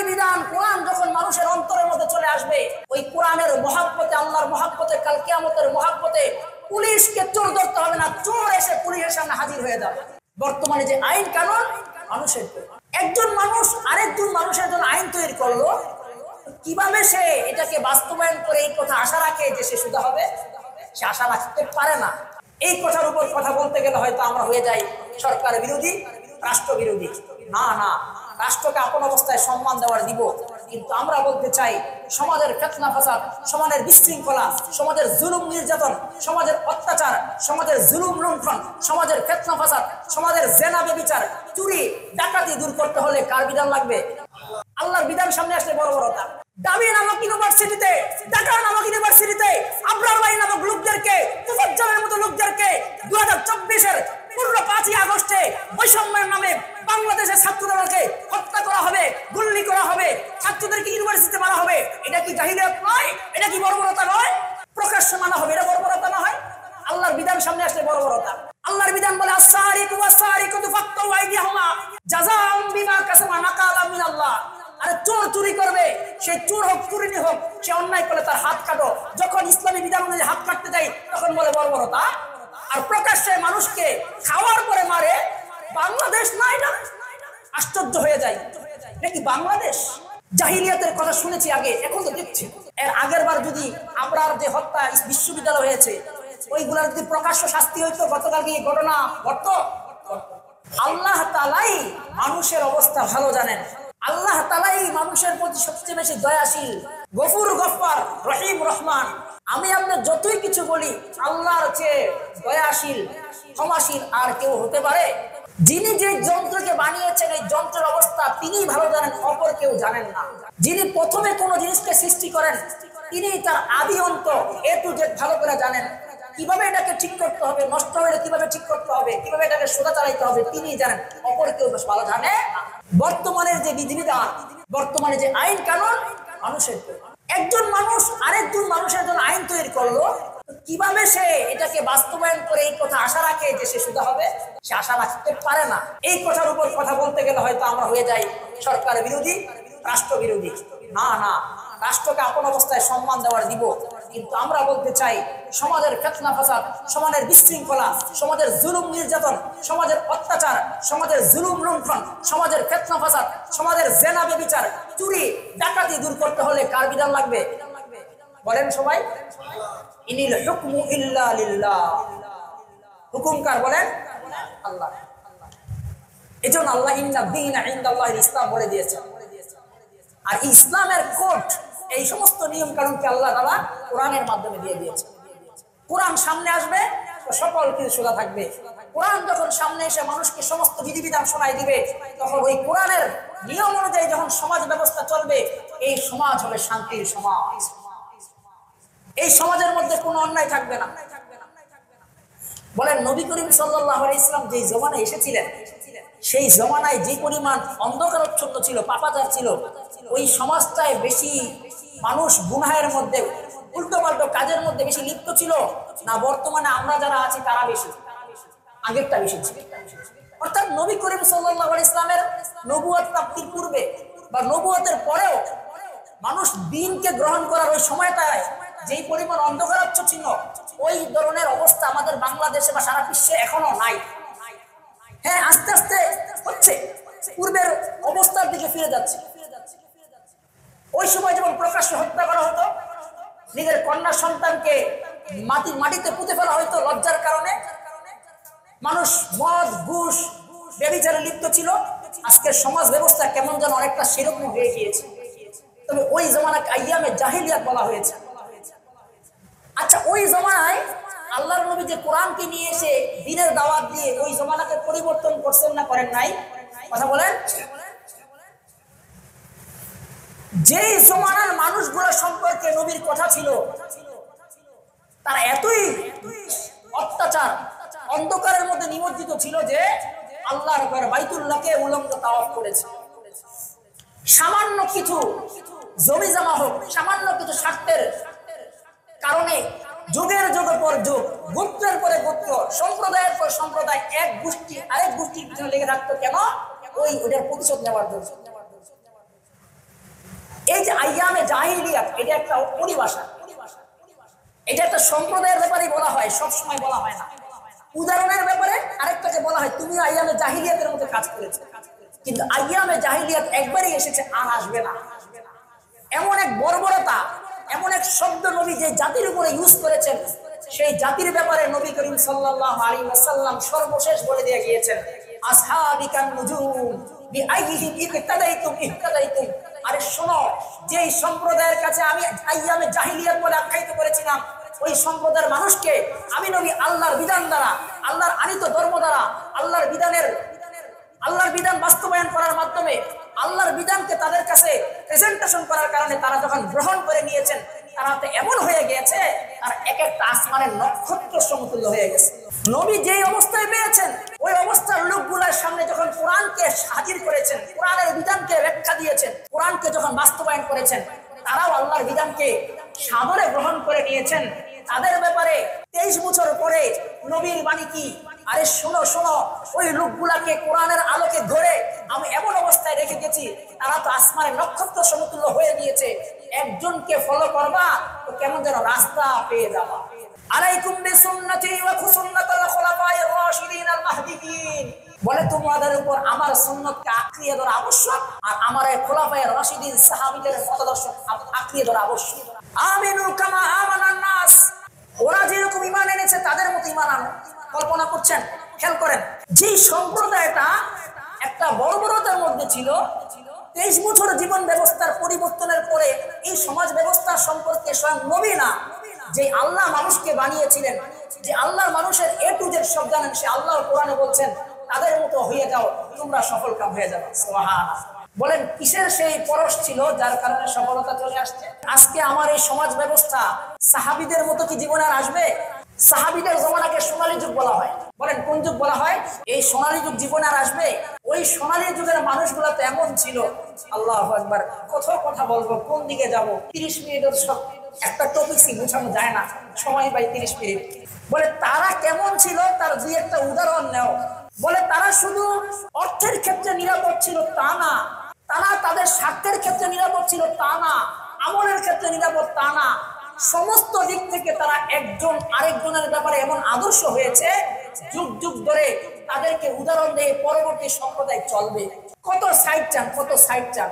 বিধান কোরআন যখন মানুষের অন্তরের মধ্যে চলে আসবে, ওই কোরআনের মহব্বতে, আল্লাহর মহব্বতে, কাল কিয়ামতের মহব্বতে পুলিশকে চোর ধরতে হবে না, চোর এসে পুলিশের সামনে হাজির হয়ে যাবে। বর্তমানে যে আইন কানুন মানুষের, একজন মানুষ আরেকজন মানুষের জন্য আইন তৈরি করলো, কিভাবে সে এটাকে বাস্তবায়ন করে এই কথা আশা রাখে যে সে সুবিধা হবে? সে আশা রাখতে পারে না। এই কথার উপর কথা বলতে গেলে হয়তো আমরা হয়ে যাই সরকার বিরোধী, রাষ্ট্র বিরোধী। না না, রাষ্ট্রকে আপন অবস্থায় সম্মান দেওয়ার দিব, কিন্তু আমরা বলতে চাই সমাজের ফিতনা ফাসাদ, সমাজের বিশৃঙ্খলা, সমাজের জুলুম নির্যাতন, সমাজের অত্যাচার, সমাজের জুলুম লুণ্ঠন, সমাজের ফিতনা ফাসাদ, সমাজের জেনা ব্যভিচার, চুরি ডাকাতি দূর করতে হলে কার বিধান লাগবে? আল্লাহর বিধান সামনে আসলে বর্বরতা। দাবি নামক ইউনিভার্সিটিতে, ঢাকা নামক ইউনিভার্সিটিতে আবরার ভাই নামক লোকদেরকে, মুফাজ্জলের মতো লোকদেরকে 2024-এর 5ই আগস্টে বৈষম্যের নামে বাংলাদেশের ছাত্রদেরকে হত্যা করা হবে, গুলি করা হবে, ছাত্রদেরকে ইউনিভার্সিটিতে মারা হবে। এটা কি জাহিলিয়াত নয়? এটা কি বর্বরতা নয়? প্রকাশ্যে মানা হবে, এটা বর্বরতা না হয়? আল্লাহর বিধান সামনে আসলে বর্বরতা। আল্লাহর বিধান বলে আস-সারিকু ওয়াস-সারিকাতু ফাক্তাউ আইদিয়াহুমা জাযাআম বিমা কাসাবা নাকালাম মিনাল্লাহ। আরে চোর চুরি করবে, সে চোর হোক চুরিনি হোক, সে অন্যায় করলে তার হাত কাটো। যখন ইসলামী বিধান অনুযায়ী হাত কাটতে যাই তখন বলে বর্বরতা। আর প্রকাশ্যে মানুষকে খাওয়ার পরে মারে, বাংলাদেশ নাই না? আশ্চর্য হয়ে যায়, নাকি বাংলাদেশ? জাহিলিয়াতের কথা শুনেছি আগে, এখন তো দেখছি। এর আগের বার যদি আবরার যে হত্যা বিশ্ববিদ্যালয় হয়েছে, ওইগুলার যদি প্রকাশ্য শাস্তি হইতো, গতকালকে এই ঘটনা ঘটতো। আল্লাহ তাআলাই মানুষের অবস্থা ভালো জানেন। আল্লাহ তাআলাই মানুষের প্রতি সবচেয়ে বেশি দয়াশীল, গফুর গফফার, রহিম রহমান। আমি আপনার যতই কিছু বলি, আল্লাহর চেয়ে দয়াশীল, ক্ষমাশীল আর কেউ হতে পারে? যিনি যে যন্ত্রকে বানিয়েছেন, এই যন্ত্রের অবস্থা তিনি ভালো জানেন, অপর কেউ জানেন না। যিনি প্রথমে কোন জিনিসকে সৃষ্টি করেন, তিনি তার আদি অন্ত এ টু জেড ভালো করে জানেন। কিভাবে এটাকে ঠিক করতে হবে, নষ্ট হলে কিভাবে ঠিক করতে হবে, কিভাবে এটাকে সোজা চালাইতে হবে, তিনি জানেন, অপর কেউ বেশ ভালো জানে। বর্তমানের যে বিধিবিধান, বর্তমানে যে আইন কানুন মানুষের, একজন মানুষ আরেকজন মানুষের জন্য আইন তৈরি করলো, কিভাবে সে এটাকে বাস্তবায়ন করে এই কথা আশা রাখে যে সে সুবিধা হবে? সে আশা রাখতে পারে না। এই কথার উপর কথা বলতে গেলে হয়তো আমরা হয়ে যাই সরকার বিরোধী, রাষ্ট্র বিরোধী। না না, রাষ্ট্রকে আপন অবস্থায় সম্মান দেওয়ার দিব, কিন্তু আমরা বলতে চাই সমাজের ফিতনা ফাসাদ, সমাজের বিশৃঙ্খলা, সমাজের জুলুম নির্যাতন, সমাজের অত্যাচার, সমাজের জুলুম লুণ্ঠন, সমাজের ফিতনা ফাসাদ, সমাজের জেনা ব্যভিচার, চুরি ডাকাতি দূর করতে হলে কার বিধান লাগবে? বলেন সবাই। ইনিল হুকমু ইল্লা লিল্লাহ। হুকুম কার বলেন? আল্লাহ। এজন্য আল্লাহ ইন্না দীনা ইনদাল্লাহিল ইসলাম বলে দিয়েছেন। আর ইসলামের কোড, এই সমস্ত নিয়ম কানুনকে আল্লাহ তাআলা কোরআনের মাধ্যমে দিয়ে দিয়েছে। কোরআন সামনে আসবে তো সকল কিছু সোজা থাকবে। কোরআন যখন সামনে এসে মানুষকে সমস্ত বিধিবিধান শোনাই দিবে, তখন ওই কোরআনের নিয়ম অনুযায়ী যখন সমাজ ব্যবস্থা চলবে, এই সমাজ হবে শান্তির সমাজ। এই সমাজের মধ্যে কোনো অন্যায় থাকবে না। বলেন নবী করিম সাল্লাল্লাহু আলাইহি ওয়াসাল্লাম যে জমানায় এসেছিলেন, সেই জমানায় যে পরিমাণ অন্ধকারাচ্ছন্ন ছিল, পাপাচার ছিল, ওই সমাজটায় বেশি মানুষ গুনাহের মধ্যে, উল্টোপাল্টো কাজের মধ্যে বেশি লিপ্ত ছিল না বর্তমানে আমরা যারা আছি তারা বেশি? আগেরটা বেশি ছিল। অর্থাৎ নবী করিম সাল্লাল্লাহু আলাইহি ওয়াসাল্লামের নবুয়ত প্রাপ্তির পূর্বে বা নবুয়তের পরেও মানুষ দ্বীনকে গ্রহণ করার ওই সময়টায় যেই পরিমাণ অন্ধকারাচ্ছ ছিল, ওই ধরনের অবস্থা আমাদের বাংলাদেশে বা সারা বিশ্বে এখনো নাই। হ্যাঁ, আস্তে আস্তে হচ্ছে, পূর্বের অবস্থার দিকে ফিরে যাচ্ছে। ওই সময় যেমন প্রকাশ্যে হত্যা করা হতো, নিজের কন্যা সন্তানকে মাটিতে পুঁতে ফেলা হয়তো লজ্জার কারণে, মানুষ মদ ঘুষ ব্যভিচারে লিপ্ত ছিল। আজকের সমাজ ব্যবস্থা কেমন যেন অনেকটা সেরকম হয়ে গিয়েছে। তবে ওই জমানাকে আইয়ামে জাহিলিয়াত বলা হয়েছে। আচ্ছা, ওই জমানায় আল্লাহর নবী যে কোরআনকে নিয়ে এসে দ্বীনের দাওয়াত দিয়ে ওই জমানাকে পরিবর্তন করছেন না করেন নাই? কথা বলেন। যেই জমানার মানুষগুলো সম্পর্কে নবীর কথা ছিল, তারা এতই অত্যাচার, অন্ধকারের মধ্যে নিমজ্জিত ছিল যে আল্লাহর ঘর বাইতুল্লাহকে উলঙ্গ তাওয়াফ করেছে। সামান্য কিছু জমি জমা হোক, সামান্য কিছু স্বার্থের কারণে যুগের যুগ পর যুগ, গোত্রের পরে গোত্র, সম্প্রদায়ের পর সম্প্রদায়, এক গোষ্ঠী আরেক গোষ্ঠীর পিছনে লেগে থাকতো। কেন? ওইটার প্রতিশোধ নেওয়ার জন্য। এই যে আইয়ামে জাহিলিয়াত, এটা একটা পরিভাষা, এটা একটা সম্প্রদায়ের ব্যাপারে বলা হয়, সব সময় বলা হয় না। উদাহরণের ব্যাপারে আরেকটাকে বলা হয় তুমি আইয়ামে জাহিলিয়াতের মধ্যে কাজ করেছো, কিন্তু আইয়ামে জাহিলিয়াত একবারই এসেছে, আর আসবে না। এমন এক বর্বরতা, এমন এক শব্দ নবী যে জাতির উপরে ইউজ করেছেন, সেই জাতির ব্যাপারে নবী করিম সাল্লাল্লাহু আলাইহি ওয়াসাল্লাম সর্বশেষ বলে দিয়ে গিয়েছেন, আসহাবিকান নুজুম বিআইহিম ইকতাদাইতুম ইহতাদাইতুম। আরে শোনো, যে সম্প্রদায়ের কাছে আমি আইয়ামে জাহিলিয়াত বলে আখ্যায়িত করেছিলাম, ওই সম্প্রদায়ের মানুষকে আমি নবী আল্লাহর বিধান দ্বারা, আল্লাহর আনিত ধর্ম দ্বারা, আল্লাহর বিধান বাস্তবায়ন করার মাধ্যমে আল্লাহর বিধানকে তাদের কাছে প্রেজেন্টেশন করার কারণে তারা যখন গ্রহণ করে নিয়েছেন, তারা তো এমন হয়ে গিয়েছে, তারা এক একটা আসমানের নক্ষত্র সমতুল্য হয়ে গেছে। নবী যেই অবস্থায় পেয়েছেন, ওই অবস্থার লোকগুলোর সামনে যখন কোরআনকে হাজির করেছেন, কোরআনের বিধানকে ব্যাখ্যা দিয়েছেন, কোরআনকে যখন বাস্তবায়ন করেছেন, তারাও আল্লাহর বিধানকে সাদরে গ্রহণ করে নিয়েছেন। তাদের ব্যাপারে 23 বছর পরে নবীর বাণী কি, আরে শোনো শোনো, ওই লোকগুলাকে কোরআনের আলোকে ধরে আমি এমন অবস্থায় রেখে গেছি, তারা তো আসমানের নক্ষত্র সমতুল্য হয়ে গিয়েছে। একজনকে ফলো করবা তো কেমন যেন রাস্তা পেয়ে যাবা। আলাইকুম বিসুন্নতি ওয়া সুন্নাতুল খুলাফায়ে রাশিদিন আল মাহদিয়িন, বলে তোমাদের উপর আমার সুন্নতকে আঁকড়িয়ে ধরা আবশ্যক, আর আমার এই খুলাফায়ে রাশিদিন সাহাবীদের মতাদর্শ আঁকড়িয়ে ধরা আবশ্যক। আমিনু কামা আমানান নাস, ওরা যেরকম ঈমান এনেছে তাদের মতো ঈমান আনো। কল্পনা করছেন, খেয়াল করেন, যে সম্প্রদায়টা একটা বর্বরতার মধ্যে ছিল, 23 বছর জীবন ব্যবস্থার পরিবর্তনের পরে এই সমাজ ব্যবস্থা সম্পর্কে স্বয়ং নবী না, যে আল্লাহ মানুষকে বানিয়েছিলেন, যে আল্লাহর মানুষের এ টু জেড সব জানেন, সে আল্লাহর কোরআনে বলছেন তাদের মতো হয়ে যাও, তোমরা সফল কাম হয়ে যাবে। সুবহানাল্লাহ। বলেন কিসের সেই পরশ ছিল যার কারণে সফলতা চলে আসছে? আজকে আমার এই সমাজ ব্যবস্থা সাহাবীদের মতো কি জীবনে আর আসবে? সাহাবীদের জমানাকে সোনালী যুগ বলা হয়, বলেন কোন যুগ বলা হয়? এই সোনালী যুগ জীবনে আর আসবে? ওই সোনালী যুগের মানুষগুলো তো এমন ছিল, আল্লাহু আকবার, কত কথা বলবো, কোন দিকে যাব, 30 মিনিটের সব একটা টপিকই বোঝানো যায় না, সময় পাই 30 মিনিট। বলে তারা কেমন ছিল তার দুই একটা উদাহরণ নাও। বলে তারা শুধু অর্থের ক্ষেত্রে নিরাপদ ছিল তা না, তারা তাদের স্বার্থের ক্ষেত্রে নিরাপদ ছিল তা না, আমলের ক্ষেত্রে নিরাপদ তা না, সমস্ত দিক থেকে তারা একজন আরেকজনের ব্যাপারে এমন আদর্শ হয়েছে, যুগ যুগ ধরে তাদেরকে উদাহরণ দিয়ে পরবর্তী সম্প্রদায় চলবে। কত সাইড চান, কত সাইড চান।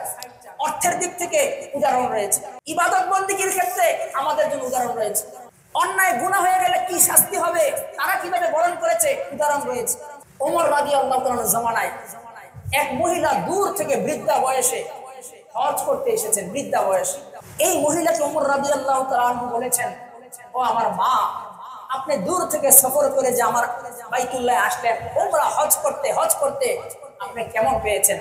অর্থের দিক থেকে উদাহরণ রয়েছে, ইবাদত বন্দেগীর ক্ষেত্রে আমাদের জন্য উদাহরণ রয়েছে, অন্যায় গুনাহ হয়ে গেলে কি শাস্তি হবে তারা কিভাবে বরণ করেছে উদাহরণ রয়েছে। ওমর রাদিয়াল্লাহু তাআলার জামানায় এক মহিলা দূর থেকে বৃদ্ধা বয়সে হজ করতে এসেছেন, বৃদ্ধা বয়সে। এই মহিলাকে ওমর রাদিয়াল্লাহু তাআলা বলেছেন, ও আমার মা, আপনি দূর থেকে সফর করে যে আমার বাইতুল্লাহ আসলেন ওমরা হজ করতে আপনি কেমন পেয়েছেন?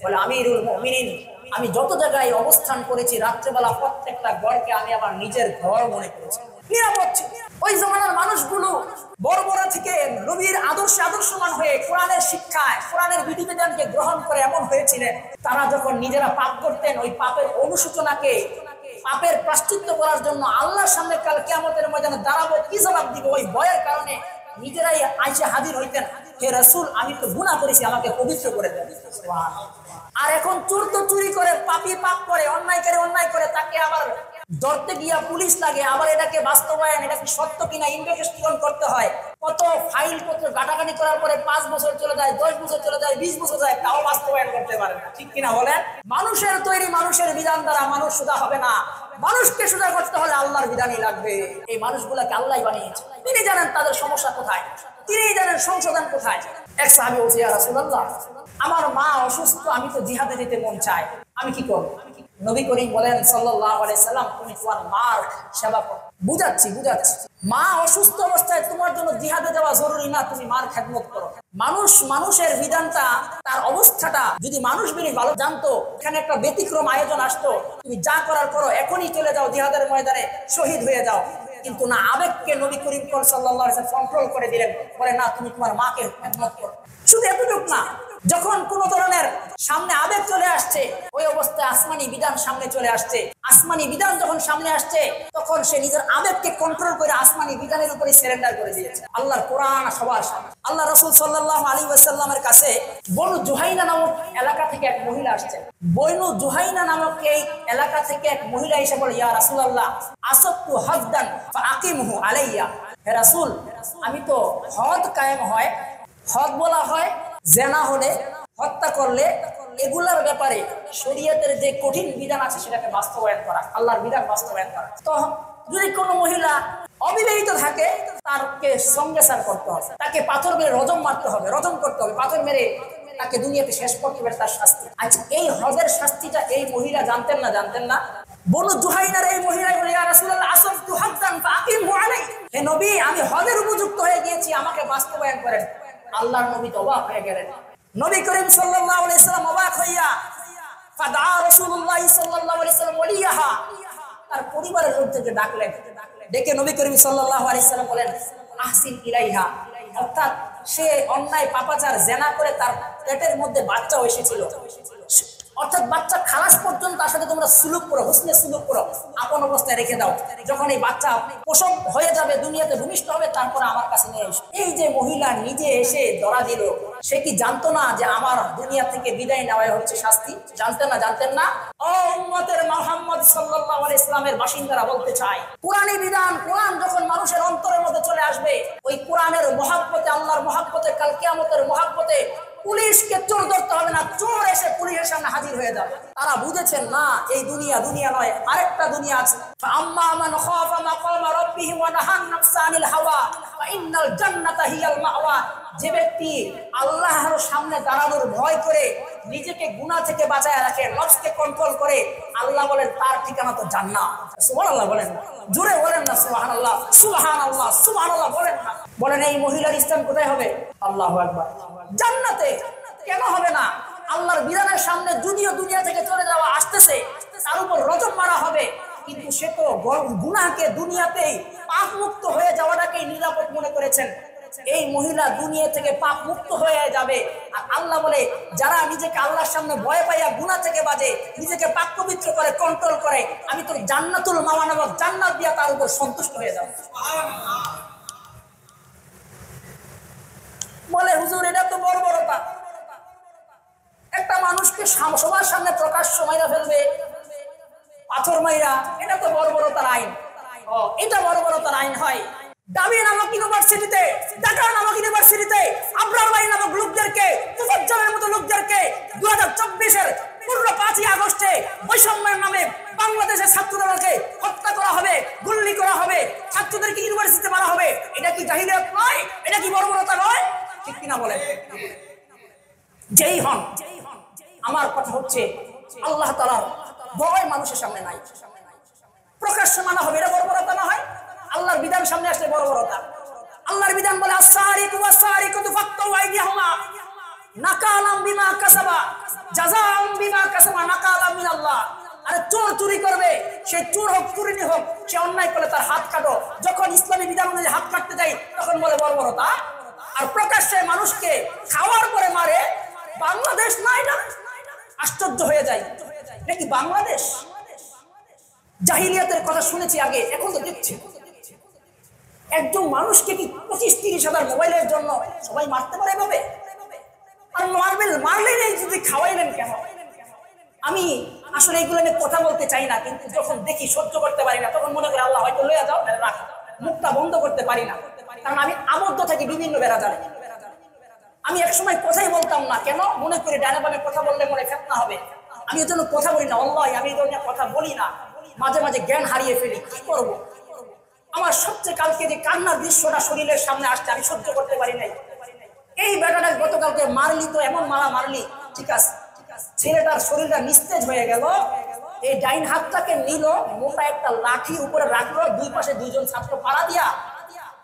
বলে আমিরুল মুমিনিন, আমি যত জায়গায় অবস্থান করেছি রাত্রেবেলা প্রত্যেকটা ঘরকে আমি আমার নিজের ঘর মনে করেছি, নিরাপদ ছিল। ওই জমানার মানুষগুলো বড় থেকে নবীর আদর্শমান হয়ে কোরআনের শিক্ষায় কোরআনের বিধিবিধানকে গ্রহণ করে এমন হয়েছিলেন, তারা যখন নিজেরা পাপ করতেন, ওই পাপের অনুশোচনাকে, পাপের প্রায়শ্চিত্ত করার জন্য আল্লাহর সামনে কাল কিয়ামতের ময়দানে দাঁড়াবো, কি জবাব দিব, ওই ভয়ের কারণে নিজেরাই আইসা হাজির হইতেন, হে রাসূল আমি তো গুনাহ করেছি, আমাকে পবিত্র করে দেন। আর এখন চোর তো চুরি করে, পাপী পাপ করে, অন্যায় করে, তাকে আবার ধরতে গিয়া পুলিশ লাগে, আবার এটাকে বাস্তবায়ন, এটা কি সত্য কিনা ইনভেস্টিগেশন করতে হয়, কত ফাইল পত্র গাটাগাটি করার পরে 5 বছর চলে যায়, 10 বছর চলে যায়, 20 বছর যায়, তাও বাস্তবায়ন করতে পারে না, ঠিক কিনা বলেন? মানুষের তৈরি, মানুষের বিধান দ্বারা মানুষ সুধা হবে না, মানুষকে সুধা করতে হলে আল্লাহর বিধানই লাগবে। এই মানুষগুলাকে আল্লাহই বানিয়েছে, তিনি জানেন তাদের সমস্যা কোথায়, তিনিই জানেন সংশোধন কোথায়। এক সাহাবী বলছে, ইয়া রাসূলুল্লাহ, আমার মা অসুস্থ, আমি তো জিহাদে যেতে মন চায়, আমি কি করব? নবী করিম বলেন সাল্লাল্লাহু আলাইহি সাল্লাম, তুমি তোমার মার সেবা করো। বুঝাচ্ছি, মা অসুস্থ অবস্থায় তোমার জন্য জিহাদে যাওয়া জরুরি না, তুমি মার খেদমত করো। মানুষের বিধানটা, তার অবস্থাটা যদি মানুষ বেশি ভালো জানতো, এখানে একটা ব্যতিক্রম আয়োজন আসতো, তুমি যা করার করো, এখনই চলে যাও জিহাদের ময়দানে, শহীদ হয়ে যাও। কিন্তু না, আবেগকে নবী করিম সাল্লাল্লাহু আলাইহি ওয়াসাল্লাম কন্ট্রোল করে দিলেন, বলে না, তুমি তোমার মাকে খেদমত করো। শুধু এতটুকু না, যখন কোন ধরনের সামনে আবেগ চলে আসছে, ওই অবস্থায় আসমানি বিধান সামনে চলে আসছে। আসমানি বিধান যখন সামনে আসছে, তখন সে নিজের আবেগকে কন্ট্রোল করে আসমানি বিধানের উপরে সারেন্ডার করে দিয়েছে। আল্লাহর কোরআন সবার সামনে। আল্লাহ রাসূল সাল্লাল্লাহু আলাইহি ওয়াসাল্লামের কাছে বনু জুহাইনা নামক এলাকা থেকে এক মহিলা আসছে। বনু জুহাইনা নামক এই এলাকা থেকে এক মহিলা এসে বলে, ইয়া রাসূলুল্লাহ, আসবতু হাদ্দান ফাআকিমহু আলাইয়া। হে রাসূল, আমি তো হদ কায়েম হয়, হদ বলা হয় জেনা হলে, হত্যা করলে, এগুলার ব্যাপারে শরীয়তের যে কঠিন বিধান আছে সেটাকে বাস্তবায়ন করা, আল্লাহর বিধান বাস্তবায়ন করা। তো যদি কোনো মহিলা অবিবাহিত থাকে, তাকে সঙ্গেসার করতে হবে, তাকে পাথর মেরে রজম মারতে হবে, রজম করতে হবে, পাথর মেরে তাকে দুনিয়াতে শেষ করতে হবে, তার শাস্তি। আচ্ছা, এই হদের শাস্তিটা এই মহিলা জানতেন না? জানতেন না। বনু জুহাইনার এই মহিলা বলে, ইয়া রাসূলুল্লাহ, আসবতু হাদ্দান ফাআকিমহু আলাইহি। হে নবী, আমি হদের উপযুক্ত হয়ে গিয়েছি, আমাকে বাস্তবায়ন করেন। আল্লাহর নবী তো অবাক হয়ে গেলেন। নবী করিম সাল্লাল্লাহু আলাইহি সাল্লাম অবাক হইয়া ফাদা রাসূলুল্লাহ সাল্লাল্লাহু আলাইহি সাল্লাম ওলিয়াহা, তার পরিবারের লোকদেরকে ডাকলেন। ডেকে নবী করিম সাল্লাল্লাহু আলাইহি সাল্লাম বলেন, আহসিন ইলাইহা, অর্থাৎ সে অন্যায় পাপাচার জেনা করে তার পেটের মধ্যে বাচ্চা এসেছিল, অর্থাৎ বাচ্চা খালাস পর্যন্ত তার সাথে তোমরা সুলুক করো, হুসনে সুলুক করো, আপন অবস্থায় রেখে দাও। যখন এই বাচ্চা প্রসব হয়ে যাবে, দুনিয়াতে ভূমিষ্ঠ হবে, তারপরে আমার কাছে নিয়ে এসো। এই যে মহিলা নিজে এসে ধরা দিল, সে কি জানতো না যে আমার দুনিয়া থেকে বিদায় নেওয়াই হচ্ছে শাস্তি? জানতেন না? জানতেন না? ও উম্মতের মুহাম্মদ সাল্লাল্লাহু আলাইহি ইসলামের বাসিন্দারা, বলতে চাই, কোরআনী বিধান, কোরআন যখন মানুষের অন্তরের মধ্যে চলে আসবে, ওই কোরআনের মহব্বতে, আল্লাহর মহব্বতে, কাল কিয়ামতের মহব্বতে পুলিশকে চোর ধরতে হবে না, চোর এসে পুলিশের সামনে হাজির হয়ে যাবে। তারা বুঝেছেন না, এই দুনিয়া দুনিয়া নয়, আরেকটা দুনিয়া আছে। আম্মা মান খাফা মাকামা রাব্বিহি ওয়া নাহান নাফসা আনিল হাওয়া ফা ইন্নাল জান্নাতা হিয়াল মাওয়া। যে ব্যক্তি আল্লাহর সামনে দাঁড়ানোর ভয় করে নিজেকে গুনাহ থেকে বাঁচায় রাখে, নফসকে কন্ট্রোল করে, আল্লাহ বলেন তার ঠিকানা তো জান্নাত। সুবহানাল্লাহ বলেন, জোরে বলেন না সুবহানাল্লাহ, সুবহানাল্লাহ, সুবহানাল্লাহ বলেন না। বলেন এই মহিলার স্থান কোথায় হবে? আল্লাহু আকবার, জান্নাতে। কেন হবে না? আল্লাহর বিধানের সামনে যদিও দুনিয়া থেকে চলে যাওয়া আসতেছে, তার উপর রজম মারা হবে, কিন্তু সে তো গুনাহকে দুনিয়াতেই পাপ মুক্ত হয়ে যাওয়াটাকেই নিরাপদ মনে করেছেন। এই মহিলা দুনিয়া থেকে পাপ মুক্ত হয়ে যাবে। আর আল্লাহ বলে, যারা নিজেকে আল্লাহর সামনে ভয় পাইয়া গুনাহ থেকে বাজে, নিজেকে পাক পবিত্র করে, কন্ট্রোল করে, আমি তোর জান্নাতুল মাওয়া নামক জান্নাত দিয়া তার উপর সন্তুষ্ট হয়ে যাব। বলে, হুজুর, এটা তো বর্বরতা। একটা মানুষকে সবার সামনে প্রকাশ্য মাইরা ফেলবে, পাথর মাইরা, এটা তো বর্বরতার আইন। এটা বর্বরতার আইন হয়। দাবি নামক ইউনিভার্সিটিতে, ঢাকা নামক ইউনিভার্সিটিতে আবরার ভাই নামক লোকদেরকে, মুফাজ্জলের মতো লোকদেরকে 2024-এর 5ই আগস্টে বৈষম্যের নামে বাংলাদেশের ছাত্রদেরকে হত্যা করা হবে, গুলি করা হবে, ছাত্রদেরকে ইউনিভার্সিটিতে মারা হবে। এটা কি জাহিলিয়াত নয়? এটা কি বর্বরতা নয়? ঠিক কিনা বলেন? যেই হন, আমার কথা হচ্ছে, আল্লাহ তাআলার ভয় মানুষের সামনে নাই, প্রকাশ্য মানা হবে, এটা বর্বরতা না হয়? আল্লাহর বিধান সামনে আসলে বর্বরতা। আল্লাহর বিধান বলে, আস-সারিকু ওয়াস-সারিকাতু ফাক্তাউ আইদিয়াহুমা নাকালাম বিমা কাসাবা জাযাআম বিমা কাসাবা নাকালাম মিনাল্লাহ। আরে চোর চুরি করবে, সে চোর হোক, চুরিনি হোক, সে অন্যায় করলে তার হাত কাটো। যখন ইসলামী বিধান অনুযায়ী হাত কাটতে যাই, তখন বলে বর্বরতা। আর প্রকাশ্যে মানুষকে খাওয়ার পরে মারে, বাংলাদেশ নাই না? আশ্চর্য হয়ে যায়, নাকি বাংলাদেশ? জাহিলিয়াতের কথা শুনেছি আগে, এখন তো দেখছি একজন মানুষকে কি 25-30 হাজার মোবাইলের জন্য সবাই মারতে পারে এভাবে? আর মারলেন এই, যদি খাওয়াইলেন কেন? আমি আসলে এগুলো নিয়ে কথা বলতে চাই না, কিন্তু যখন দেখি সহ্য করতে পারি না, তখন মনে করি আল্লাহ হয়তো লইয়া যাও, রাখ, মুখটা বন্ধ করতে পারি না, কারণ আমি আবদ্ধ থাকি বিভিন্ন বেড়াজালে। আমি একসময় কথাই বলতাম না, কেন? মনে করি ডানে বামে কথা বললে মনে ফেতনা হবে, আমি এর জন্য কথা বলি না। আল্লাহ, আমি এই ধরনের কথা বলি না, মাঝে মাঝে জ্ঞান হারিয়ে ফেলি, কি করব? আমার সবচেয়ে কালকে যে কান্নার দৃশ্যটা শরীরের সামনে আসছে, আমি সহ্য করতে পারি নাই। এই বেটাটা গতকালকে মারলি, তো এমন মারা মারলি, ঠিক আছে, ছেলেটার শরীরটা নিস্তেজ হয়ে গেল। এই ডাইন হাতটাকে নিল, মোটা একটা লাঠি উপরে রাখলো, দুই পাশে দুইজন ছাত্র পাড়া দিয়া,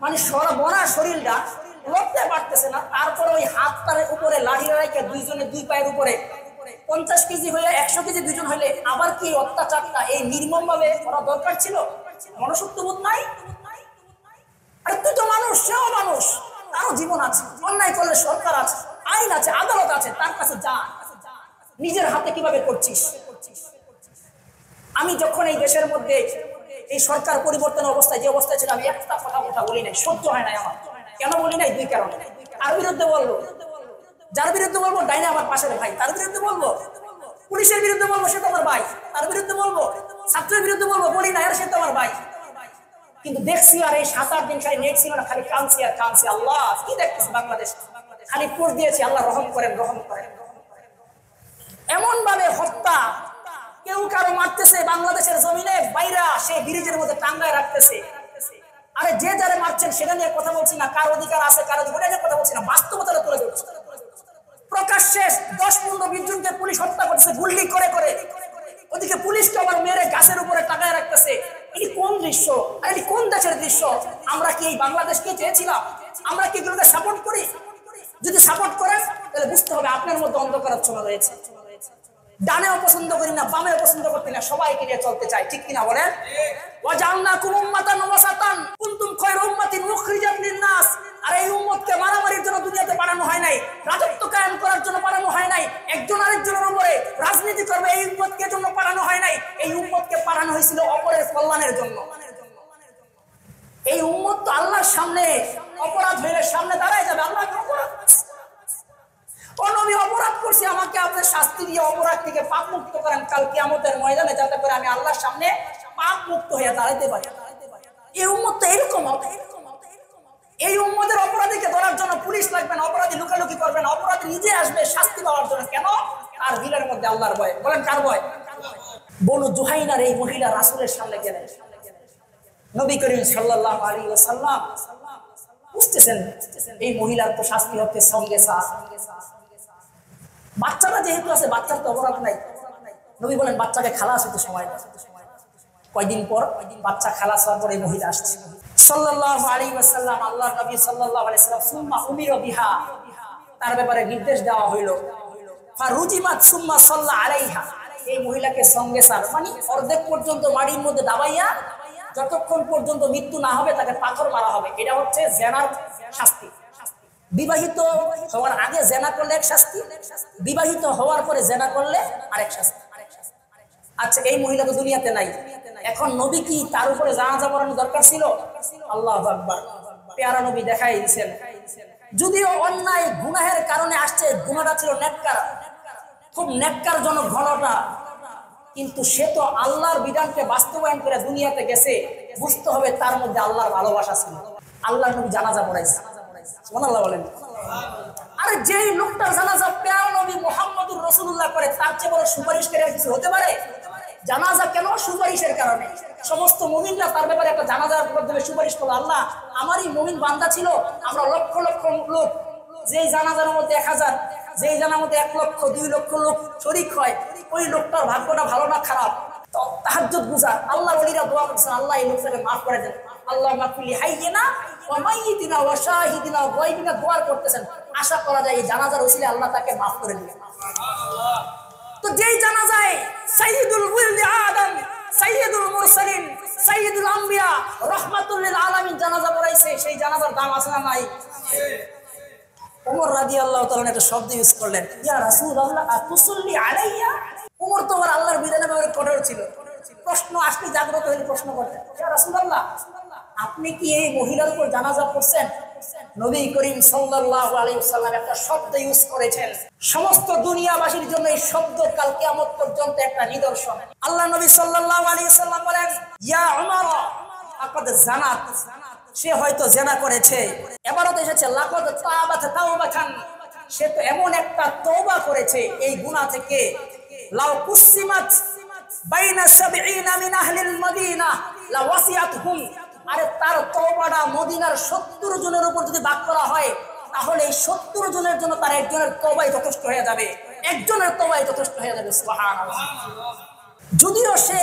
মানে বড়া শরীরটা লড়তে পারতেছে না, তারপরে ওই হাতটার উপরে লাঠি রেখে দুইজনে দুই পায়ের উপরে 50 কেজি হইলে 100 কেজি দুইজন হইলে আবার কি অত্যাচারটা এই নির্মম ভাবে করা দরকার ছিল? মনুষ্যত্ববোধ নাই? আরে তুই তো মানুষ, সেও মানুষ, তারও জীবন আছে, অন্যায় করলে সরকার আছে, আইন আছে, আদালত আছে, তার কাছে যা। নিজের হাতে কিভাবে করছিস? আমি যখন এই দেশের মধ্যে এই সরকার পরিবর্তনের অবস্থায়, যে অবস্থায় ছিল, আমি একটা কথা বলি নাই, সহ্য হয় নাই আমার। কেন বলি নাই? দুই কারণে। আর বিরুদ্ধে বলবো, যার বিরুদ্ধে বলবো ডাইনে আমার পাশের ভাই, তার বিরুদ্ধে বলবো। পুলিশের বিরুদ্ধে বলবো, সে তো আমার ভাই, তার বিরুদ্ধে বলবো। ছাত্রের বিরুদ্ধে বলবো, বলি না, আর সে তো আমার ভাই। কিন্তু দেখছি আর এই 7-8 দিন খালি নেট ছিল না, খালি কাঁদছি আর কাঁদছি। আল্লাহ কি দেখতেছি বাংলাদেশ, খালি পোস্ট দিয়েছি, আল্লাহ রহম করেন, রহম করেন। এমন ভাবে হত্যা, কেউ কারো মারতেছে বাংলাদেশের জমিনে, বাইরা সে ব্রিজের মধ্যে টাঙ্গায় রাখতেছে। আরে যে যারে মারছেন সেটা নিয়ে কথা বলছি না, কার অধিকার আছে কার অধিকার নিয়ে কথা বলছি না, বাস্তবতাটা তুলে ধরছি। প্রকাশ্যে 10-15-20 জনকে পুলিশ হত্যা করছে গুলি করে করে, ওদিকে পুলিশকে আবার মেরে গাছের উপরে টাকায় রাখতেছে। এটি কোন দৃশ্য? এটি কোন দেশের দৃশ্য? আমরা কি এই বাংলাদেশকে চেয়েছিলাম? আমরা কি এগুলোকে সাপোর্ট করি? যদি সাপোর্ট করেন তাহলে বুঝতে হবে আপনার মধ্যে অন্ধকারাচ্ছন্ন রয়েছে। ডানেও পছন্দ করি না, বামেও পছন্দ করতে না, সবাইকে নিয়ে চলতে চাই, ঠিক কিনা বলেন? ওয়াজআলনাকুম উম্মাতান ওয়াসাতান কুনতুম খায়রা উম্মাতিন উখরিজাত লিন-নাস। আর এই উম্মতকে মারামারির জন্য দুনিয়াতে পাঠানো হয় নাই, রাজত্ব কায়েম করার জন্য পাঠানো হয় নাই, একজন আরেকজনের উপরে রাজনীতি করবে এই উম্মতকে জন্য পাঠানো হয় নাই। এই উম্মতকে পাঠানো হয়েছিল অপরের কল্যাণের জন্য। এই উম্মত তো আল্লাহর সামনে অপরাধ হয়ে সামনে দাঁড়ায় যাবে, আল্লাহ অপরাধ অপরাধ করছি, আমাকে আপনার শাস্তি দিয়ে অপরাধ থেকে পাপ মুক্ত করেন কাল কিয়ামতের ময়দানে, যাতে করে আমি আল্লাহর সামনে পাপ মুক্ত হয়ে দাঁড়াইতে পারি। এই উম্মত তো এরকম হবে। এই উম্মতের অপরাধীকে ধরার জন্য পুলিশ লাগবে না, অপরাধী লুকালুকি করবে না, অপরাধী নিজে আসবে শাস্তি পাওয়ার জন্য। কেন? আর দিলের মধ্যে আল্লাহর ভয়। বলেন কার ভয়? বনু জুহাইনার এই মহিলা রাসূলের সামনে গেলেন, নবী করিম সাল্লাল্লাহু আলাইহি ওয়াসাল্লাম বুঝতেছেন এই মহিলার তো শাস্তি হচ্ছে সঙ্গে সাথ। বাচ্চারা যেহেতু আছে, বাচ্চার তো অপরাধ নাই। নবী বলেন বাচ্চাকে খালাস হতে সময় দেয়। কয়দিন পর বাচ্চা খালাস হওয়ার পরে মহিলা আসছে সাল্লাল্লাহু আলাইহি ওয়াসাল্লাম, আল্লাহর নবী সাল্লাল্লাহু আলাইহি ওয়াসাল্লাম সুম্মা উমিরা বিহা, তার ব্যাপারে নির্দেশ দেওয়া হইল। ফারুজিমাত সুম্মা সাল্লা আলাইহা, এই মহিলাকে সঙ্গে সার মানে অর্ধেক পর্যন্ত মাটির মধ্যে দাবাইয়া যতক্ষণ পর্যন্ত মৃত্যু না হবে তাকে পাথর মারা হবে। এটা হচ্ছে জেনার শাস্তি। বিবাহিত হওয়ার আগে জেনা করলে এক শাস্তি, বিবাহিত হওয়ার পরে জেনা করলে আরেক শাস্তি। আচ্ছা, এই মহিলা তো দুনিয়াতে নাই, এখন নবী কি তার উপরে জানাজা পড়ানোর দরকার ছিল? আল্লাহু আকবার। পেয়ারা নবী দেখাই দিয়েছেন, যদিও অন্যায় গুনাহের কারণে আসছে, গুনাহটা ছিল নেককার, খুব নেককারজনক ঘটনা, কিন্তু সে তো আল্লাহর বিধানকে বাস্তবায়ন করে দুনিয়াতে গেছে, বুঝতে হবে তার মধ্যে আল্লাহর ভালোবাসা ছিল। আল্লাহর নবী জানাজা পড়াইছে, সুবহানাল্লাহ বলেন। আরে যেই লোকটার জানাজা পেয়ারা নবী মুহাম্মদুর রাসূলুল্লাহ করে, তার চেয়ে বড় সুপারিশকারী আর কিছু হতে পারে? জানাজা কেন? সুপারিশের কারণে। সমস্ত মুমিনরা তার ব্যাপারে একটা জানাজার মাধ্যমে সুপারিশ করলো, আল্লাহ আমারই মুমিন বান্দা ছিল, আমরা লক্ষ লক্ষ লোক, যেই জানাজার মধ্যে 1000, যেই জানার মধ্যে 1 লক্ষ 2 লক্ষ লোক শরীক হয়, ওই লোকটার ভাগ্যটা ভালো না খারাপ? তাহাজ্জুদ গুজার আল্লাহর ওলিরা দোয়া করছেন, আল্লাহ এই লোকটাকে মাফ করে দেন, আল্লাহ মাগফিরলি হাইয়িনা ওয়া মাইয়িতিনা ওয়া শাহিদিনা ওয়া গায়বিনা দোয়া করতেছেন। আশা করা যায় এই জানাজার ওসিলায় আল্লাহ তাকে মাফ করে দিবেন। তো যেই জানাজায় সাইয়্যিদুল ওয়ালদি আদম, সাইয়্যিদুল মুরসালিন, সাইয়্যিদুল আম্বিয়া, রাহমাতুল লিল আলামিন জানাজা পড়াইছে, সেই জানাজার দাম আছে না নাই? ওমর রাদিয়াল্লাহু তাআলা একটা শব্দ ইউজ করলেন, ইয়া রাসূলুল্লাহ আতুসাল্লি আলাইয়া। ওমর তো আল্লাহর বিধানের ব্যাপারে কঠোর ছিল, প্রশ্ন আসলে জাগ্রত হলে প্রশ্ন করতেন, ইয়া রাসূলুল্লাহ আপনি কি এই মহিলার উপর জানাজা পড়ছেন? নবী করিম সাল্লাল্লাহু আলাইহি ওয়াসাল্লাম একটা শব্দ ইউজ করেছেন, সমস্ত দুনিয়াবাসীর জন্য এই শব্দ কাল কিয়ামত পর্যন্ত একটা নিদর্শন। আল্লাহ নবী সাল্লাল্লাহু আলাইহি ওয়াসাল্লাম বলেন, ইয়া উমর লাকাদ জানাত, সে হয়তো জেনা করেছে। এবারও এসেছে লাকাদ তাবাত তাওবাতান, সে তো এমন একটা তওবা করেছে এই গুনাহ থেকে। লাউ কুসিমাত বাইনা 70 মিন আহলিল মদিনা লা ওয়াসিয়াতহুম, আরে তার তওবাটা মদিনার 70 জনের উপর যদি ভাগ করা হয়, তাহলে এই 70 জনের জন্য তার একজনের তওবাই যথেষ্ট হয়ে যাবে, একজনের তওবাই যথেষ্ট হয়ে যাবে। সুবহানাল্লাহ। যদিও সে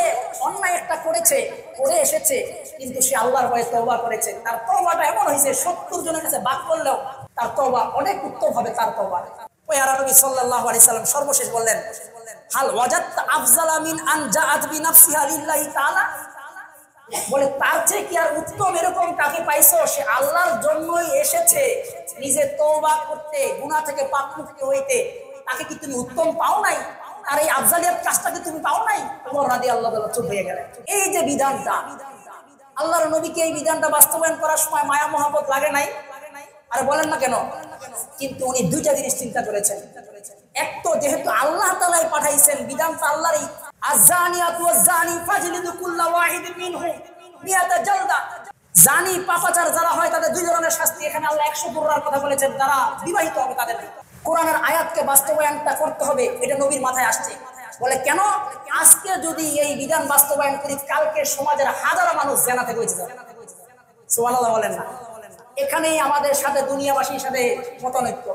অন্যায় একটা করেছে, করে এসেছে, কিন্তু সে আল্লাহর ভয়ে তওবা করেছে, তার তওবাটা এমন হয়েছে 70 জনের কাছে ভাগ করলেও তার তওবা অনেক উত্তম হবে। তার তওবা ওই নবী সাল্লাল্লাহু আলাইহি সাল্লাম সর্বশেষ বললেন, হাল ওয়াজাদতা আফজালা মিন আন জাআত বিনাফসিহা লিল্লাহি তাআলা, বলে তার চেয়ে কি আর উত্তম এরকম কাকে পাইছো, সে আল্লাহর জন্যই এসেছে নিজে তওবা করতে, গুনাহ থেকে পাপ মুক্ত হইতে, তাকে কি তুমি উত্তম পাও নাই? আর এই আফজালিয়াত কাজটা কি তুমি পাও নাই? ওমর রাদিয়াল্লাহু তাআলা চুপ হয়ে গেলেন। এই যে বিধানটা, আল্লাহর নবীকে এই বিধানটা বাস্তবায়ন করার সময় মায়া মহব্বত লাগে নাই? আর বলেন না কেন? কিন্তু উনি দুইটা জিনিস চিন্তা করেছেন। এক তো যেহেতু আল্লাহ তাআলাই পাঠাইছেন, বিধানটা আল্লাহরই, আযানিয়াতু ওয়াযানি ফাজলিদু কুল্লা ওয়াহিদিন মিনহুম মিয়াতা জালদা। জানি পাপাচার যারা হয় তাদের দুই ধরনের শাস্তি, এখানে আল্লাহ 100 দুর্রার কথা বলেছেন, যারা বিবাহিত হবে তাদের। কোরআনের আয়াতকে বাস্তবায়নটা করতে হবে, এটা নবীর মাথায় আসছে। বলে কেন? আজকে যদি এই বিধান বাস্তবায়ন করি, কালকে সমাজের হাজারো মানুষ জেনাতে হয়েছে যাবে। সুবহানাল্লাহ বলেন না? এখানেই আমাদের সাথে দুনিয়াবাসীর সাথে মতানৈক্য।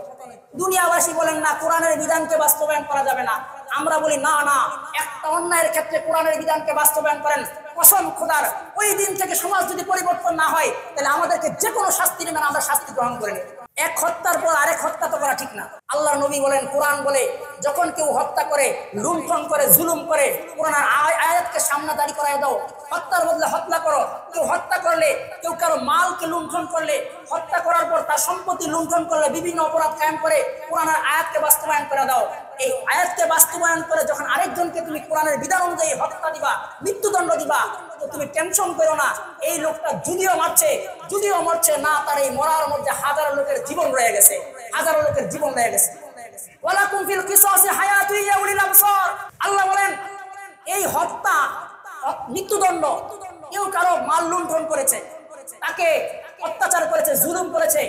দুনিয়াবাসী বলেন না কোরআনের বিধানকে বাস্তবায়ন করা যাবে না, আমরা বলি না না, একটা অন্যায়ের ক্ষেত্রে কোরআনের বিধানকে বাস্তবায়ন করেন, কসম খোদার ওই দিন থেকে সমাজ যদি পরিবর্তন না হয় তাহলে আমাদেরকে যে কোনো শাস্তি নেবেন, আমরা শাস্তি গ্রহণ করে নেব। এক হত্যার পর আরেক হত্যা তো করা ঠিক না। আল্লাহর নবী বলেন, কোরআন বলে যখন কেউ হত্যা করে, লুণ্ঠন করে, জুলুম করে, কোরআনের আয়াতকে সামনে দাঁড়ি করায় দাও, হত্যার বদলে হত্যা করো। কেউ হত্যা করলে, কেউ কারো মালকে লুণ্ঠন করলে, হত্যা করার পর তার সম্পত্তি লুণ্ঠন করলে, বিভিন্ন অপরাধ কায়েম করে কোরআনের আয়াতকে বাস্তবায়ন করে দাও। এই আয়াতকে বাস্তবায়ন করে যখন আরেকজনকে তুমি কোরআনের বিধান অনুযায়ী হত্যা দিবা, মৃত্যুদণ্ড দিবা, তো তুমি টেনশন করো না, এই লোকটা যদিও মরছে না, তার এই মরার মধ্যে হাজারো লোকের জীবন রয়ে গেছে, হাজারো লোকের জীবন রয়ে গেছে। ওয়ালাকুম ফিল কিসাসি হায়াতুন ইয়া উলিল আবসার। আল্লাহ বলেন এই হত্যা, মৃত্যুদণ্ড, কেউ কারো মাল লুণ্ঠন করেছে, তাকে অত্যাচার করেছে, জুলুম করেছে,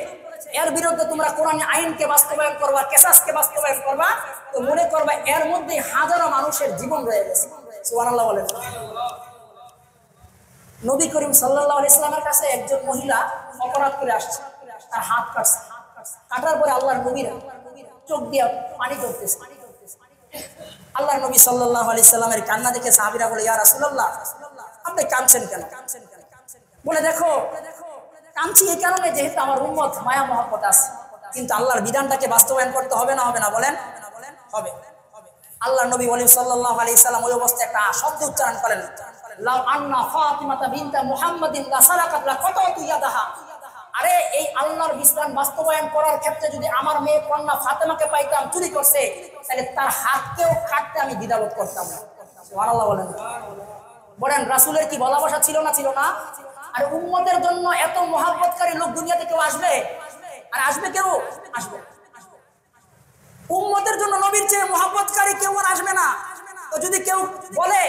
এর বিরুদ্ধে তোমরা কোরআনের আইনকে বাস্তবায়ন করবা, কিসাসকে বাস্তবায়ন করবা, তো মনে করবা এর মধ্যে হাজারো মানুষের জীবন রয়ে গেছে। সুবহানাল্লাহ বলেন। নবী করিম সাল্লাল্লাহু আলাইহি ওয়াসাল্লামের কাছে একজন মহিলা অপরাধ করে আসছে, তার হাত কাটছে, কাটার পরে আল্লাহর নবীর চোখ দিয়ে পানি পড়তেছে। আল্লাহর নবী সাল্লাল্লাহু আলাইহি ওয়াসাল্লামের কান্না দেখে সাহাবীরা বলে, ইয়া রাসূলুল্লাহ, আপনি কাঁদছেন কেন? বলে দেখো, কাঁদছি এই কারণে যেহেতু আমার উম্মত মায়া মহব্বত আছে, কিন্তু আল্লাহর বিধানটাকে বাস্তবায়ন করতে হবে না হবে না? বলেন হবে। আল্লাহর নবী সাল্লাল্লাহু আলাইহি ওয়াসাল্লাম ওই অবস্থায় একটা শব্দ উচ্চারণ করেন, লাউ আন্না ফাতিমাতা বিনতা মুহাম্মাদিন লা সারাকাত লা কাতাতু ইয়াদাহা। আরে এই আল্লাহর বিধান বাস্তবায়ন করার ক্ষেত্রে যদি আমার মেয়ে কন্যা ফাতেমাকে পাইতাম চুরি করছে, তাহলে তার হাতকেও কাটতে আমি দ্বিধাবোধ করতাম না। সুবহানাল্লাহ বলেন। বলেন রাসূলের কি ভালোবাসা ছিল না? ছিল না? আর উম্মতের জন্য এত মহব্বতকারী লোক দুনিয়াতে কেউ আসবে? আর আসবে কেউ? আসবে। উম্মতের জন্য নবীর চেয়ে মহব্বতকারী কেউ আর আসবে না। তো যদি কেউ বলে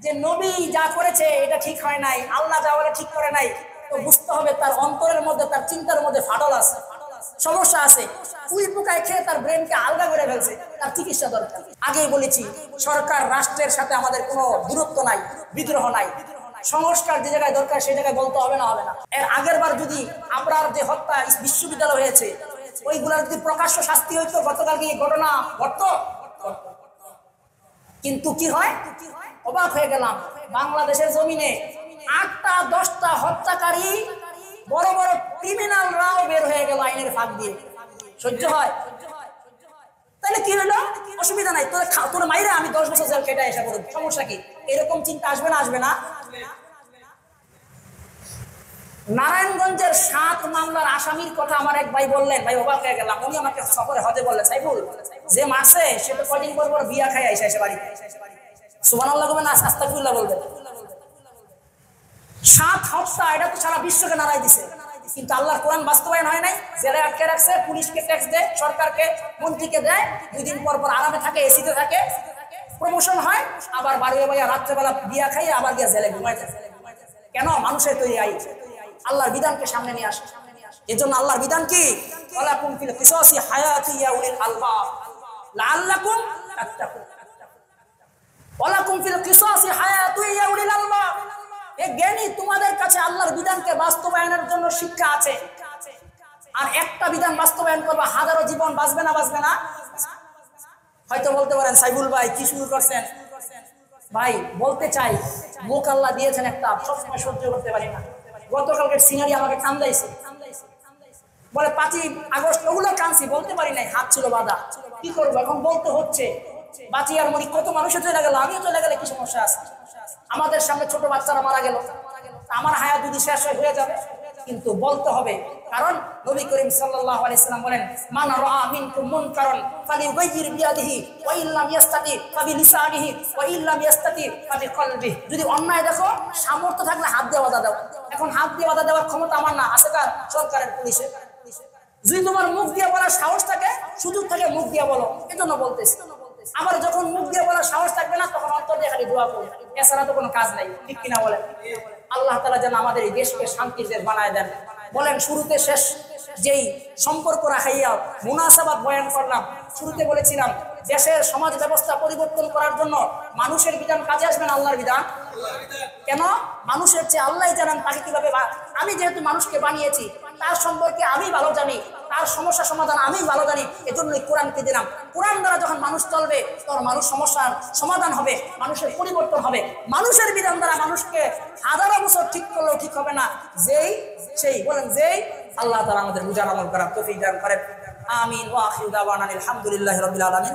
যে নবী যা করেছে এটা ঠিক হয় নাই, আল্লাহ যা বলে ঠিক করে নাই, তো বুঝতে হবে তার অন্তরের মধ্যে, তার চিন্তার মধ্যে ফাটল আছে, সমস্যা আছে, উই পোকায় খেয়ে তার ব্রেনকে আলগা করে ফেলছে, তার চিকিৎসা দরকার। আগেই বলেছি, সরকার রাষ্ট্রের সাথে আমাদের কোনো দূরত্ব নাই, বিদ্রোহ নাই। সংস্কার যে জায়গায় দরকার সেই জায়গায় বলতে হবে না হবে না। এর আগের বার যদি আবরার যে হত্যা বিশ্ববিদ্যালয় হয়েছে, ওইগুলার যদি প্রকাশ্য শাস্তি হইতো, গতকালকে এই ঘটনা ঘটতো। কিন্তু কি হয়, অবাক হয়ে গেলাম, বাংলাদেশের জমিনে 8টা 10টা হত্যাকারী বড় বড় ক্রিমিনালরাও বের হয়ে গেল আইনের ফাঁক দিয়ে। সহ্য হয়? তাহলে কি হলো? অসুবিধা নাই, তোর মাইরে আমি 10 বছর জেল কেটে এসে করব, সমস্যা কি? এরকম চিন্তা আসবে না? আসবে না? নারায়ণগঞ্জের 7 মামলার আসামির কথা আমার এক ভাই বললেন, ভাই অবাক হয়ে গেলাম। উনি আমাকে সফরে হজে বললেন, সাইফুল, যে মাসে সে তো কদিন পর বিয়া খাই এসে বাড়িতে। সুবহানাল্লাহ বলবেন না আস্তাগফিরুল্লাহ বলবেন? 7 হত্যা, এটা তো সারা বিশ্বকে নাড়াই দিছে, কিন্তু আল্লাহর কোরআন বাস্তবায়ন হয় নাই। জেলে আটকে রাখছে, পুলিশকে ট্যাক্স দেয়, সরকারকে, মন্ত্রীকে দেয়, 2 দিন পর পর আরামে থাকে, এসিতে থাকে, প্রমোশন হয়, আবার বাড়িয়ে বাইয়া রাত্রেবেলা বিয়া খাইয়ে আবার গিয়ে জেলে ঘুমাই থাকে। কেন? মানুষের তৈরি আইন, আল্লাহর বিধানকে সামনে নিয়ে আসে। এজন্য আল্লাহর বিধান কি? ওয়ালাকুম ফিল কিসাসি হায়াতুন ইয়া উলিল আলবাব লাআল্লাকুম তাত্তাকুন। ওয়ালাকুম ফিল কিসাসি হায়াতুন ইয়া উলিল আলবাব। এ জ্ঞানী, তোমাদের কাছে আল্লাহর বিধানকে বাস্তবায়নের জন্য শিক্ষা আছে। আর একটা বিধান বাস্তবায়ন করবা, হাজারো জীবন বাঁচবে না? বাঁচবে না? হয়তো বলতে পারেন, সাইফুল ভাই কি শুরু করছেন? ভাই বলতে চাই, মুখ আল্লাহ দিয়েছেন একটা, সবসময় সহ্য করতে পারি না। গতকালকের সিনারি আমাকে কান্দাইছে, বলে 5ই আগস্ট ওগুলো কাঁদছি, বলতে পারি নাই, হাত ছিল বাঁধা, কি করবো এখন? বলতে হচ্ছে, বাঁচি আর মরি, কত মানুষের চলে গেল, আমিও চলে গেলে কি সমস্যা আছে? আমাদের সামনে ছোট বাচ্চারা মারা গেল, আমার হায়াত যদি শেষ হয়ে যাবে, কিন্তু বলতে হবে, কারণ নবী করিম সাল্লাল্লাহু আলাইহি সাল্লাম বলেন, মান রাআ মিনকুম মুনকারান ফালিয়ুগাইয়ির বিয়াদিহি ওয়া ইল্লাম ইয়াস্তাতি ফাবিলিসানিহি ওয়া ইল্লাম ইয়াস্তাতি ফাবিকলবিহি। যদি অন্যায় দেখো, সামর্থ্য থাকলে হাত দিয়ে বাধা দাও। এখন হাত দিয়ে বাধা দেওয়ার ক্ষমতা আমার না, আছে কার? সরকারের, পুলিশের। যদি তোমার মুখ দিয়ে বলার সাহস থাকে, সুযোগ থাকে, মুখ দিয়ে বলো, এজন্য বলতেছি। আবার যখন মুখ দিয়ে বলার সাহস থাকবে না, তখন অন্তর দিয়ে খালি দোয়া করো, এছাড়া তো কোনো কাজ নাই, ঠিক কিনা বলেন? আল্লাহ তাআলা যেন আমাদের এই দেশকে শান্তির দেশ বানায় দেন। বলেন, শুরুতে শেষ যেই সম্পর্ক রাখাইয়া মুনাসাবাত বয়ান করলাম, শুরুতে বলেছিলাম দেশের সমাজ ব্যবস্থা পরিবর্তন করার জন্য মানুষের বিধান কাজে আসবে না আল্লাহর বিধান? কেন? মানুষের চেয়ে আল্লাহ জানেন তাকে কিভাবে। আমি যেহেতু মানুষকে বানিয়েছি, তার সম্পর্কে আমি ভালো জানি, তার সমস্যা সমাধান আমি ভালো জানি, এজন্যই কোরআনকে দিলাম। কোরআন দ্বারা যখন মানুষ চলবে, তখন মানুষ সমস্যার সমাধান হবে, মানুষের পরিবর্তন হবে। মানুষের বিধান দ্বারা মানুষকে হাজারো বছর ঠিক করলেও ঠিক হবে না। সেই বলেন যেই আল্লাহ তাআলা আমাদের বুঝার আমল করার তৌফিক দান করেন। আমিন ওয়া আখিরু দাওয়ানা আলহামদুলিল্লাহি রাব্বিল আলামিন।